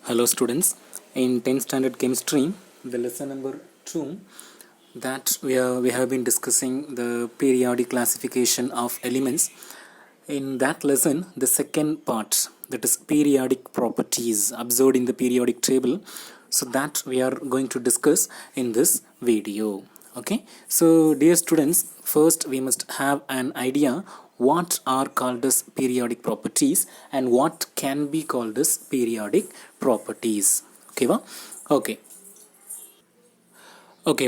Hello students, in 10th standard chemistry, the lesson number 2 that we have been discussing the periodic classification of elements. In that lesson, the second part, that is periodic properties observed in the periodic table, so that we are going to discuss in this video. Okay, so dear students, first we must have an idea what are called as periodic properties and what can be called as periodic properties. Okay,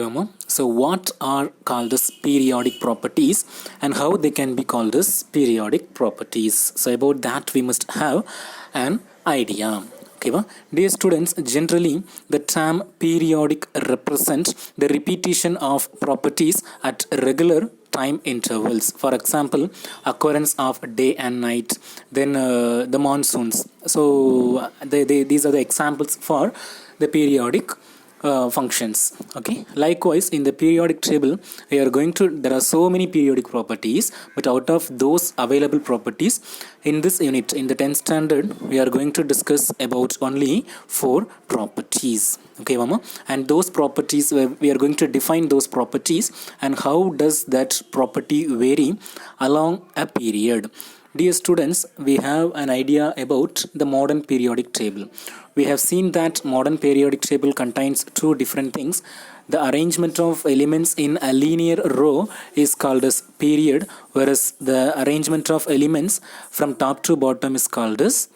Mama. So what are called as periodic properties and how they can be called as periodic properties? So about that we must have an idea. Dear students, generally the term periodic represents the repetition of properties at regular time intervals. For example, occurrence of day and night, then the monsoons. So these are the examples for the periodic functions. Okay, likewise in the periodic table we are going to, there are so many periodic properties, but out of those available properties in this unit, in the 10th standard, we are going to discuss about only 4 properties. Okay, Mama, and those properties, we are going to define those properties and how does that property vary along a period. Dear students, we have an idea about the modern periodic table. We have seen that modern periodic table contains 2 different things. The arrangement of elements in a linear row is called as period, whereas the arrangement of elements from top to bottom is called as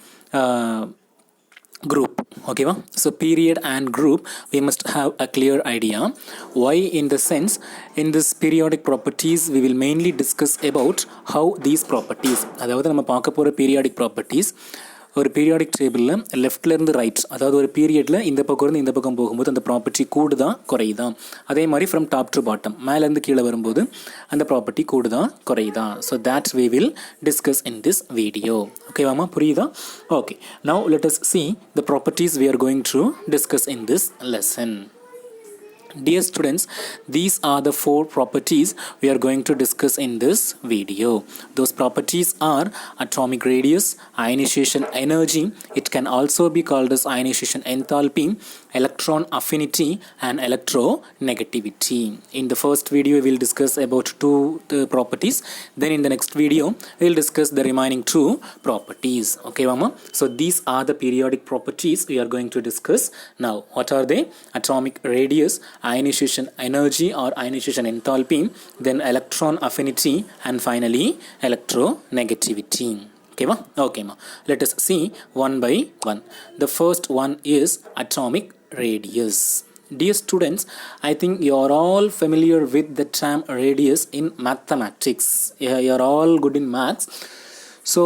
group. Okay, so period and group, we must have a clear idea. Why? In the sense, in this periodic properties we will mainly discuss about how these properties, அதாவது நம்ம பார்க்க போகிற periodic properties ஒரு periodic டேபிளில் லெஃப்ட்லேருந்து right, அதாவது ஒரு பீரியடில் இந்த பக்கம் இருந்து இந்த பக்கம் போகும்போது அந்த ப்ராப்பர்ட்டி கூடுதான் குறையுதான். அதே மாதிரி ஃப்ரம் டாப் டு பாட்டம், மேலேருந்து கீழே வரும்போது அந்த ப்ராப்பர்ட்டி கூடுதான் குறையுதான். So that we will discuss in this video. ஓகேவாமா, புரியுதா? Okay, now let us see the properties we are going to discuss in this lesson. Dear students, these are the 4 properties we are going to discuss in this video. Those properties are atomic radius, ionization energy, it can also be called as ionization enthalpy, electron affinity and electronegativity. In the first video we will discuss about 2 properties, then in the next video we will discuss the remaining 2 properties. Okay, Mama? So these are the periodic properties we are going to discuss now. What are they? Atomic radius, ionization energy or ionization enthalpy, then electron affinity and finally electronegativity. Okay, ma? Okay, ma. Let us see one by one. The first one is atomic radius. Dear students, I think you are all familiar with the term radius in mathematics. You are all good in maths. So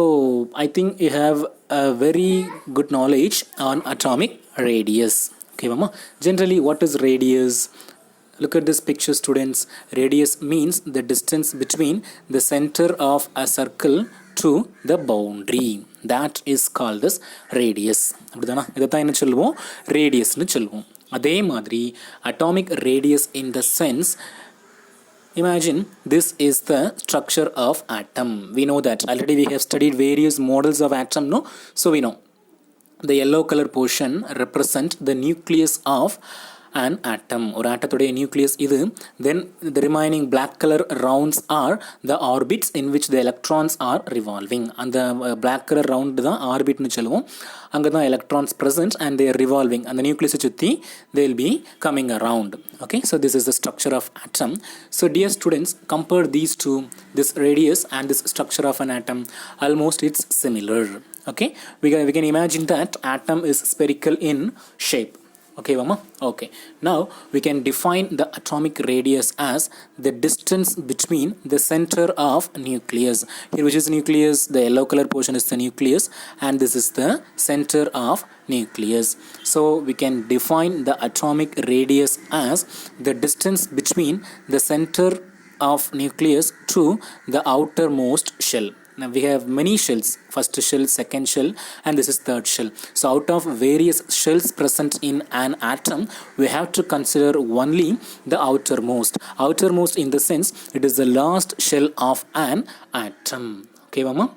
I think you have a very good knowledge on atomic radius. Okay, Mama. Generally, what is radius? Look at this picture, students. Radius means the distance between the center of a circle to the boundary. That is called as radius. அப்படிதானா? இதைத்தான் என்ன சொல்லுவோம்? ரேடியஸ்னு சொல்லுவோம். அதே மாதிரி atomic radius in the sense, imagine this is the structure of atom. We know that already we have studied various models of atom, no? So we know the yellow color portion represent the nucleus of an atom. ஒரு ஆட்டத்துடைய nucleus இது. Then the remaining black color rounds are the orbits in which the electrons are revolving. அந்த black color round தான் ஆர்பிட்னு சொல்லுவோம். அங்கே தான் electrons present and they are revolving. அந்த நியூக்ளியஸை சுற்றி they will be coming around. Okay, so this is the structure of atom. So dear students, compare these two, this radius and this structure of an atom. Almost it's similar. Okay, we can imagine that atom is spherical in shape. Okay, Mama? Okay. Now we can define the atomic radius as the distance between the center of nucleus. Here, which is nucleus? The yellow color portion is the nucleus, and this is the center of nucleus. So we can define the atomic radius as the distance between the center of nucleus to the outermost shell. Now we have many shells, first shell, second shell, and this is third shell. So out of various shells present in an atom, we have to consider only the outermost. Outermost in the sense, it is the last shell of an atom. Okay, Mama?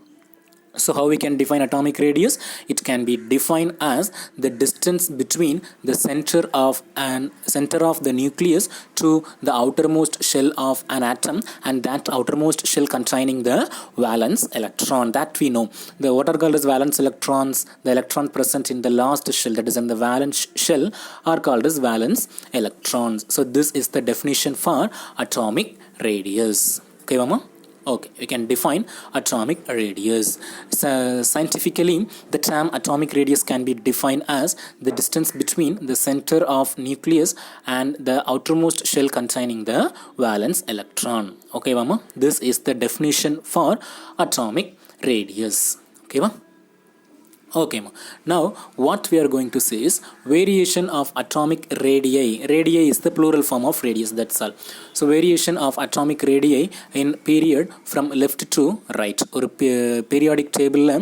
So how we can define atomic radius? It can be defined as the distance between the center of the nucleus to the outermost shell of an atom, and that outermost shell containing the valence electron. That we know. What are called as valence electrons? The electron present in the last shell, that is in the valence shell, are called as valence electrons. So this is the definition for atomic radius. Okay, Mama? Okay, we can define atomic radius. So, scientifically, the term atomic radius can be defined as the distance between the center of nucleus and the outermost shell containing the valence electron. Okay, Mama? This is the definition for atomic radius. Okay, Mama? Okay, now what we are going to say is variation of atomic radii. Radii is the plural form of radius, that's all. So variation of atomic radii in period from left to right. ஒரு periodic tableல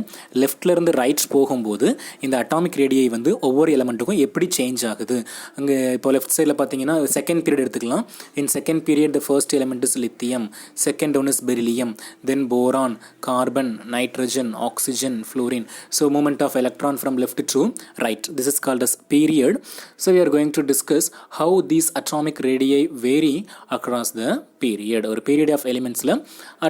leftல இருந்து right போகும்போது இந்த atomic radii வந்து ஒவ்வொரு எலிமெண்ட்டுக்கும் எப்படி change ஆகுது. அங்கே இப்போ லெஃப்ட் சைடில் பார்த்தீங்கன்னா செகண்ட் பீரியட் எடுத்துக்கலாம். In second period the first element is lithium, second one is beryllium, then boron, carbon, nitrogen, oxygen, fluorine. So movement of electron from left to right. This is called as period. So we are going to discuss how these atomic radii vary across the period. ஒரு period of elementsல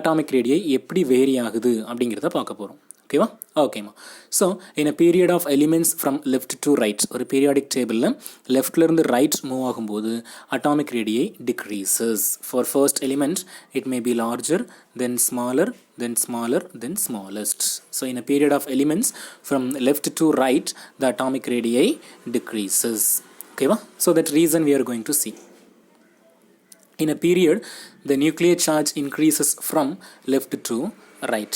atomic radii எப்படி vary ஆகுது அப்படிங்கிறத பார்க்க போகிறோம். ஓகேவா? ஓகேம்மா. So in a period of elements from left to right, ஒரு periodic tableல leftலேருந்து right move ஆகும்போது atomic radii decreases. For first element it may be larger, then smaller, then smaller, then smallest. So in a period of elements from left to right, the atomic radii decreases. Okay, so that reason we are going to see. In a period, the nuclear charge increases from left to right.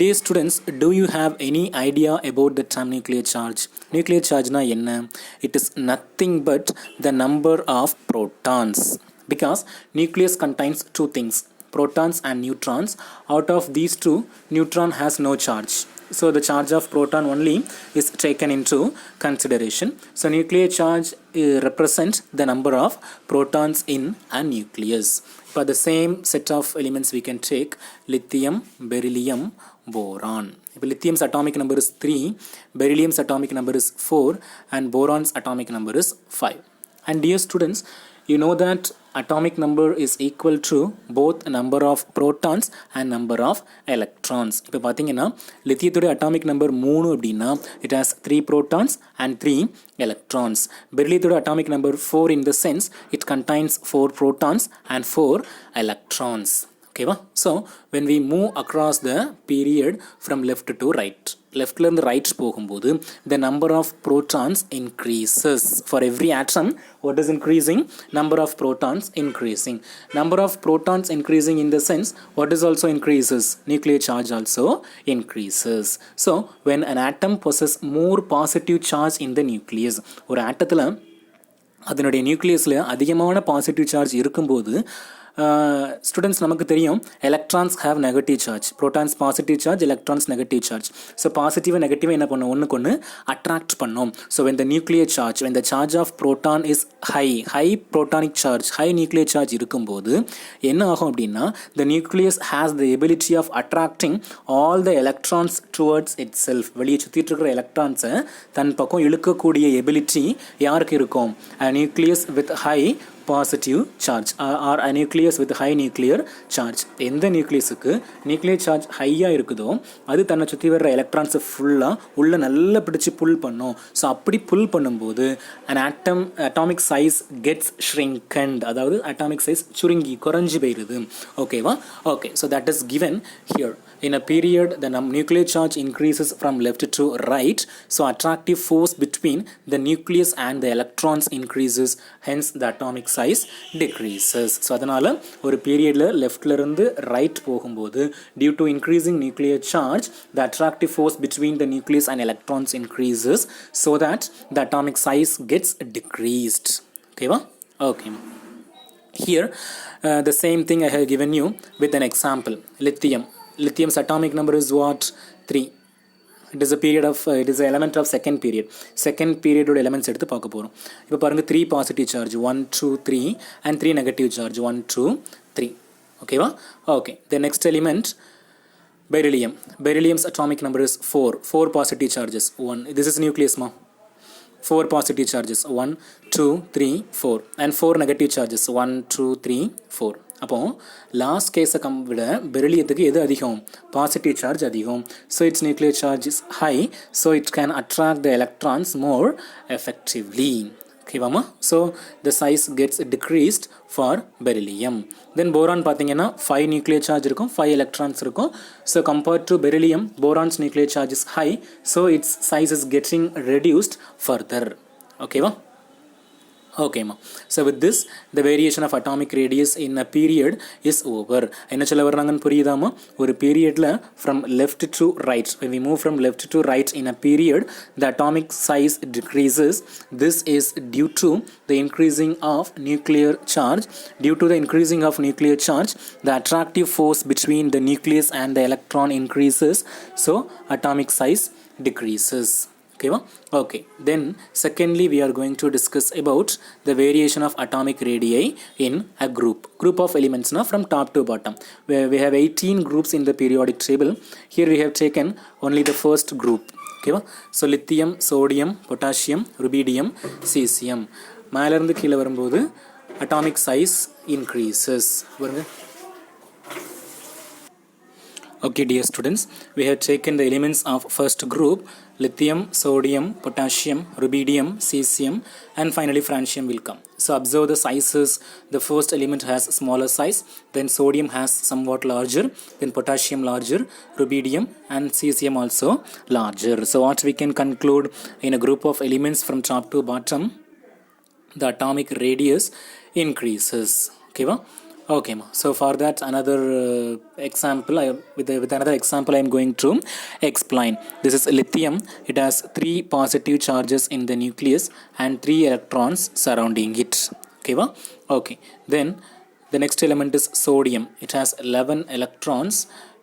Dear students, do you have any idea about the term nuclear charge? Nuclear charge na enna? It is nothing but the number of protons, because nucleus contains two things, protons and neutrons. Out of these two, neutron has no charge. So the charge of proton only is taken into consideration. So nuclear charge represents the number of protons in a nucleus. For the same set of elements we can take lithium, beryllium, boron. If lithium's atomic number is 3, beryllium's atomic number is 4, and boron's atomic number is 5. And dear students, you know that atomic number is equal to both number of protons and number of electrons. இப்போ பார்த்தீங்கன்னா லித்தியத்தோட atomic number 3 அப்படின்னா it has 3 protons and 3 electrons. பெரிலியத்தோட atomic number 4 in the sense it contains 4 protons and 4 electrons. Okay, so when we move across the period from left to right, leftல இருந்து right போகும்போது the number of protons increases. For every atom, what is increasing? Number of protons increasing. Number of protons increasing in the sense, what is also increases? Nuclear charge also increases. So when an atom possesses more positive charge in the nucleus, ஒரு ஆட்டத்தில் அதனுடைய நியூக்ளியஸில் அதிகமான positive charge இருக்கும்போது students நமக்கு தெரியும் electrons have negative charge, protons positive charge, electrons negative charge. So பாசிட்டிவாக நெகட்டிவாக என்ன பண்ணும், ஒன்றுக்கு ஒன்று அட்ராக்ட் பண்ணோம். So when the nuclear charge, when the charge of proton is high protonic charge, high nuclear charge இருக்கும்போது என்ன ஆகும் அப்படின்னா the nucleus has the ability of attracting all the electrons towards itself. வெளியே சுற்றிட்டு இருக்கிற எலக்ட்ரான்ஸை தன் பக்கம் இழுக்கக்கூடிய ability யாருக்கு இருக்கும்? Nucleus with high positive charge are a nucleus with high nuclear charge. எந்த நியூக்ளியஸுக்கு நியூக்ளியர் சார்ஜ் ஹையாக இருக்குதோ அது தன்னை சுற்றி வர்ற எலக்ட்ரான்ஸை ஃபுல்லாக உள்ள நல்லா பிடிச்சி புல் பண்ணும். ஸோ அப்படி புல் பண்ணும்போது an atom atomic size gets shrinked, அதாவது அட்டாமிக் சைஸ் சுருங்கி குறைஞ்சி போயிடுது. ஓகேவா? Okay, so that is given here. In a period, the nuclear charge increases from left to right, so attractive force between the nucleus and the electrons increases, hence the atomic size decreases. So அதனால ஒரு பீரியட்ல லெஃப்ட்ல இருந்து right போகும்போது due to increasing nuclear charge, the attractive force between the nucleus and electrons increases, so that the atomic size gets decreased. Okay, va? Okay. Here, the same thing I have given you with an example. Lithium's atomic number is what? 3. It is a period of it is an element of second period. Second period ஓட elements எடுத்து பார்க்க போகிறோம். இப்போ பாருங்கள் 3 positive charge 1 2 3 and 3 negative charge 1 2 3. ஓகேவா? Okay, the next element Beryllium. Beryllium's atomic number is 4. 4 positive charges. 1. This is nucleus, ma. 4 positive charges. 1, 2, 3, 4. And 4 negative charges. 1, 2, 3, 4. அப்போ last கேஸை விட பெரிலியத்துக்கு எது அதிகம்? பாசிட்டிவ் சார்ஜ் அதிகம். So its nuclear charge is high, so it can attract the electrons more effectively. ஓகேவாமா? So the size gets decreased for beryllium. Then boron பார்த்தீங்கன்னா 5 nuclear charge இருக்கும், 5 எலக்ட்ரான்ஸ் இருக்கும். So compared to beryllium, boron's nuclear charge is high, so its size is getting reduced further. ஓகேவா? Okay, ma. So with this, the variation of atomic radius in a period is over. என்ன சொல்ல வர்றாங்கன்னு புரியுதாமா? ஒரு பீரியட்ல from left to right, when we move from left to right in a period, the atomic size decreases. This is due to the increasing of nuclear charge. Due to the increasing of nuclear charge, the attractive force between the nucleus and the electron increases, so atomic size decreases. Okay, then secondly we are going to discuss about the variation of atomic radii in a group of elements now from top to bottom, where we have 18 groups in the periodic table. Here we have taken only the first group. So lithium, sodium, potassium, rubidium, cesium. மேல இருந்து கீழ வரும்போது atomic size increases. Okay, dear students, we have taken the elements of first group: lithium, sodium, potassium, rubidium, cesium, and finally francium will come. So observe the sizes. The first element has smaller size, then sodium has somewhat larger, then potassium larger, rubidium and cesium also larger. So what we can conclude in a group of elements from top to bottom, the atomic radius increases. Okay, so for that another example, with another example I am going to explain. This is lithium. It has 3 positive charges in the nucleus and 3 electrons surrounding it. Okay, then the next element is sodium. It has 11 electrons.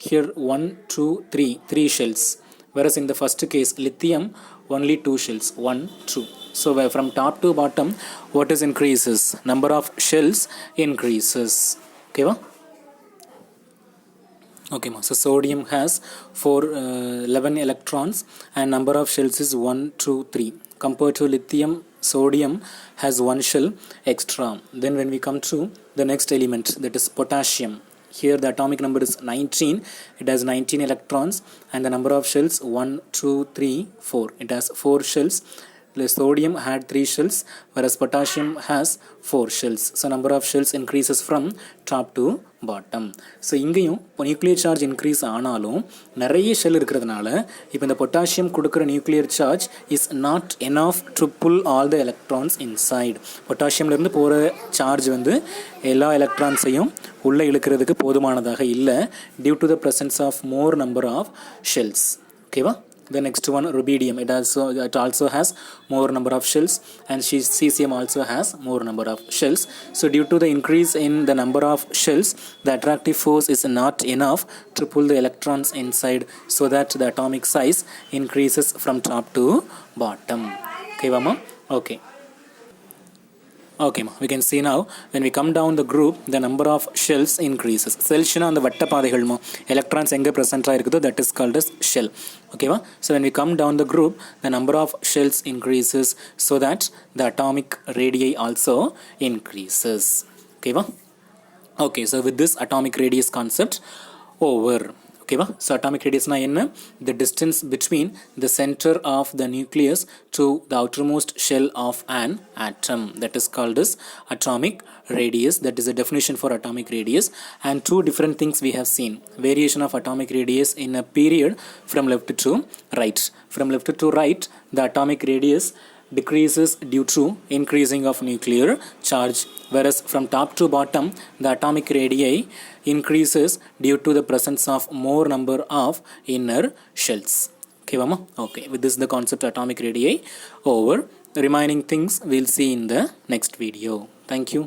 Here 1, 2, 3 shells. Whereas in the first case lithium, only 2 shells, 1, 2. So from top to bottom, what is increases? Number of shells increases. Okay, so sodium has 11 electrons and number of shells is 1, 2, 3. Compared to lithium, sodium has 1 shell extra. Then when we come to the next element, that is potassium. Here the atomic number is 19. It has 19 electrons and the number of shells 1, 2, 3, 4. It has 4 shells. The sodium had 3 shells, whereas potassium has 4 shells. So number of shells increases from top to bottom. So இங்கேயும் nuclear charge increase ஆனாலும் நிறைய shell இருக்கிறதுனால இப்போ இந்த potassium கொடுக்குற nuclear charge is not enough to pull all the electrons inside. பொட்டாசியம்லேருந்து போகிற சார்ஜ் வந்து எல்லா எலக்ட்ரான்ஸையும் உள்ளே இழுக்கிறதுக்கு போதுமானதாக இல்லை, due to the presence of more number of shells. ஓகேவா? The next one, rubidium. It also has more number of shells, and cesium also has more number of shells. So due to the increase in the number of shells, the attractive force is not enough to pull the electrons inside, so that the atomic size increases from top to bottom. Okay, Vama? Okay. Okay, we can see now when we come down the group, the number of shells increases. Cells na and vatta paadaigal electrons enga present irukudho, that is called as shell. Okay, so when we come down the group, the number of shells increases, so that the atomic radii also increases. Okay, so with this atomic radius concept over. So atomic radius na enna? The distance between the center of the nucleus to the outermost shell of an atom, that is called as atomic radius. That is the definition for atomic radius. And 2 different things we have seen: variation of atomic radius in a period from left to right. From left to right, the atomic radius decreases due to increasing of nuclear charge, whereas from top to bottom, the atomic radii increases due to the presence of more number of inner shells. Okay, Vama? Okay, with this the concept atomic radii over. The remaining things we'll see in the next video. Thank you.